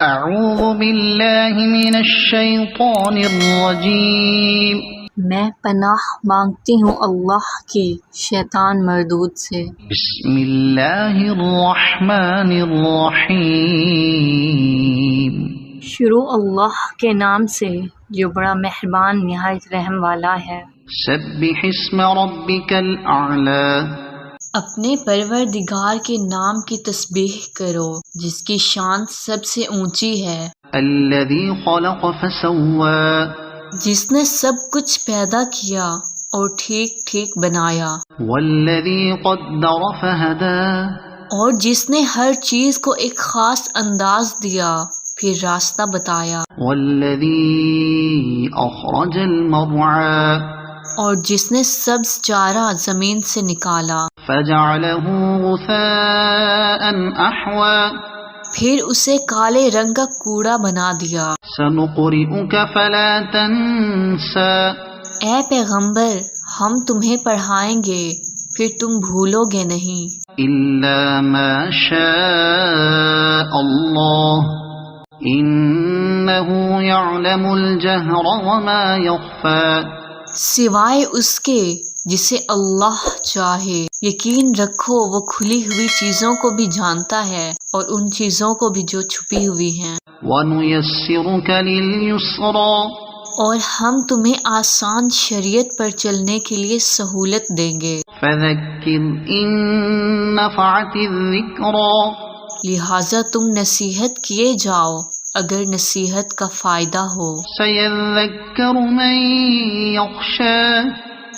اعوذ باللہ من الشیطان الرجیم، میں پناہ مانگتی ہوں اللہ کی شیطان مردود سے۔ بسم اللہ الرحمن الرحیم، شروع اللہ کے نام سے جو بڑا مہربان نہایت رحم والا ہے۔ سبح اسم ربک الاعلی، اپنے پروردگار کے نام کی تسبیح کرو جس کی شان سب سے اونچی ہے۔ الذی خلق فسوی، جس نے سب کچھ پیدا کیا اور ٹھیک ٹھیک بنایا، والذی قدر فہدی، اور جس نے ہر چیز کو ایک خاص انداز دیا پھر راستہ بتایا، والذی اخرج المرعی، اور جس نے سبز چارہ زمین سے نکالا فجعلہ غثاء احوی، پھر اسے کالے رنگ کا کوڑا بنا دیا۔ سنقرئک فلا تنسى، اے پیغمبر ہم تمہیں پڑھائیں گے پھر تم بھولو گے نہیں، الا ما شاء اللہ انہ یعلم الجہر وما یخفی، سوائے اس کے جسے اللہ چاہے۔ یقین رکھو وہ کھلی ہوئی چیزوں کو بھی جانتا ہے اور ان چیزوں کو بھی جو چھپی ہوئی ہیں۔ وَنُيَسِّرُكَ لِلْيُسْرَىٰ، اور ہم تمہیں آسان شریعت پر چلنے کے لیے سہولت دیں گے۔ فَذَكِّرْ إِن نَّفَعَتِ الذِّكْرَىٰ، لہٰذا تم نصیحت کیے جاؤ اگر نصیحت کا فائدہ ہو۔ سَيَذَّكَّرُ مَن يَخْشَىٰ،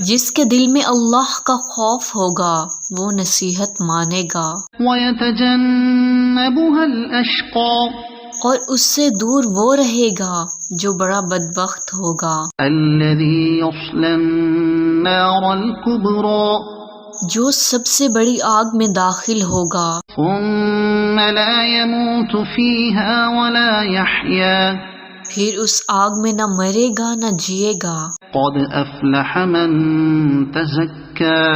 جس کے دل میں اللہ کا خوف ہوگا وہ نصیحت مانے گا۔ وَيَتَجَنَّبُهَا الْأَشْقَىٰ، اور اس سے دور وہ رہے گا جو بڑا بدبخت ہوگا، الَّذِي يَصْلَى النَّارَ الْكُبْرَىٰ، جو سب سے بڑی آگ میں داخل ہوگا، ثُمَّ لَا يَمُوتُ فِيهَا وَلَا يَحْيَىٰ، پھر اس آگ میں نہ مرے گا نہ جیے گا۔ قَدْ أَفْلَحَ مَن تَزَكَّىٰ،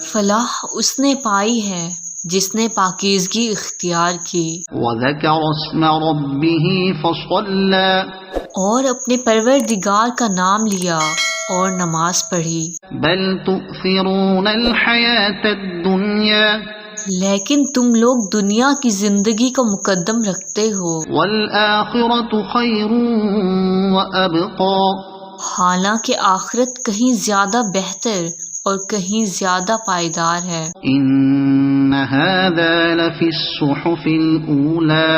فلاح اس نے پائی ہے جس نے پاکیزگی اختیار کی، وَذَكَرَ اسْمَ رَبِّهِ فَصَلَّىٰ، اور اپنے پروردگار کا نام لیا اور نماز پڑھی۔ بَلْ تُؤْثِرُونَ الْحَيَاةَ الدُّنْيَا، لیکن تم لوگ دنیا کی زندگی کو مقدم رکھتے ہو، وَالْآخِرَةُ خَيْرٌ وَأَبْقَىٰ، حالانکہ آخرت کہیں زیادہ بہتر اور کہیں زیادہ پائیدار ہے۔ إِنَّ هَٰذَا لَفِي الصُّحُفِ الْأُولَىٰ،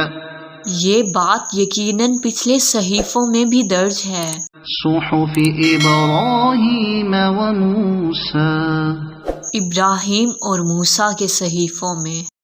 یہ بات یقیناً پچھلے صحیفوں میں بھی درج ہے، صُحُفِ إِبْرَاهِيمَ وَمُوسَىٰ، ابراہیم اور موسیٰ کے صحیفوں میں۔